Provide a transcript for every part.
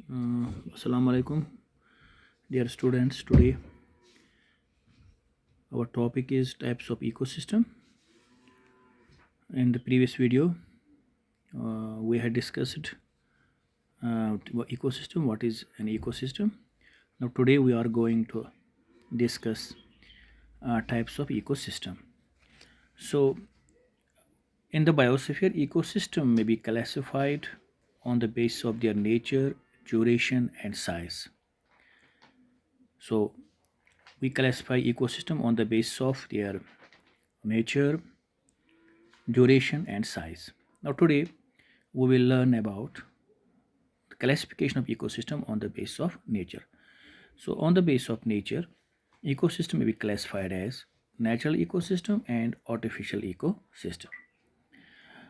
Assalamu alaikum, dear students. Today our topic is types of ecosystem. In the previous video, we had discussed ecosystem. What is an ecosystem? Now today we are going to discuss types of ecosystem. So in the biosphere, ecosystem may be classified on the basis of their nature, duration, and size. So we classify ecosystem on the basis of their nature, duration, and size. Now today we will learn about the classification of ecosystem on the basis of nature. So on the basis of nature, ecosystem may be classified as natural ecosystem and artificial ecosystem.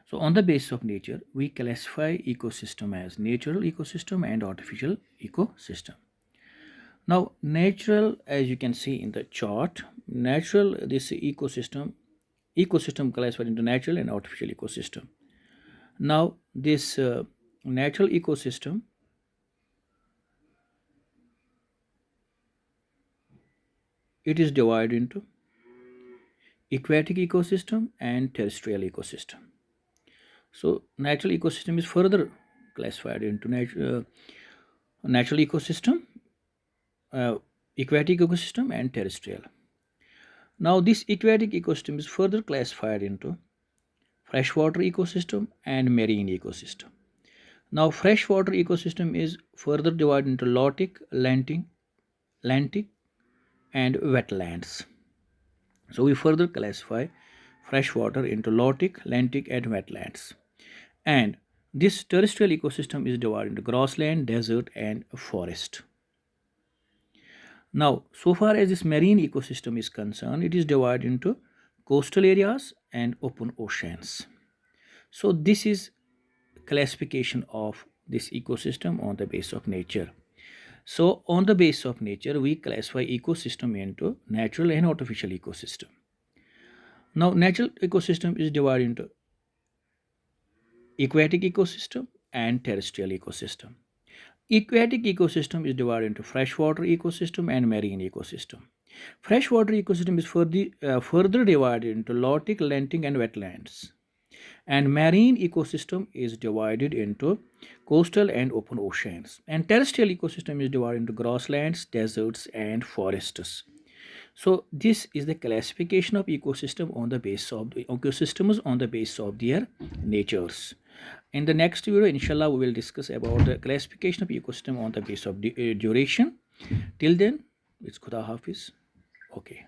So on the basis of nature, we classify ecosystem as natural ecosystem and artificial ecosystem. Now natural, as you can see in the chart, natural, this ecosystem classified into natural and artificial ecosystem. Now this natural ecosystem, it is divided into aquatic ecosystem and terrestrial ecosystem. So natural ecosystem is further classified into natural ecosystem, aquatic ecosystem, and terrestrial. Now this aquatic ecosystem is further classified into freshwater ecosystem and marine ecosystem. Now freshwater ecosystem is further divided into lotic, lentic, and wetlands. So we further classify freshwater into lotic, lentic, and wetlands. And this terrestrial ecosystem is divided into grassland, desert, and forest. Now, so far as this marine ecosystem is concerned, it is divided into coastal areas and open oceans. So this is classification of this ecosystem on the basis of nature. So on the basis of nature, we classify ecosystem into natural and artificial ecosystem. Now natural ecosystem is divided into aquatic ecosystem and terrestrial ecosystem. Aquatic ecosystem is divided into freshwater ecosystem and marine ecosystem. Freshwater ecosystem is further divided into lotic, lentic, and wetlands. And marine ecosystem is divided into coastal and open oceans. And terrestrial ecosystem is divided into grasslands, deserts, and forests. So this is the classification of ecosystem on the basis of the ecosystems on the basis of their natures. In the next video, inshallah, we will discuss about the classification of ecosystem on the basis of duration. Till then, it's Khuda Hafiz. Okay.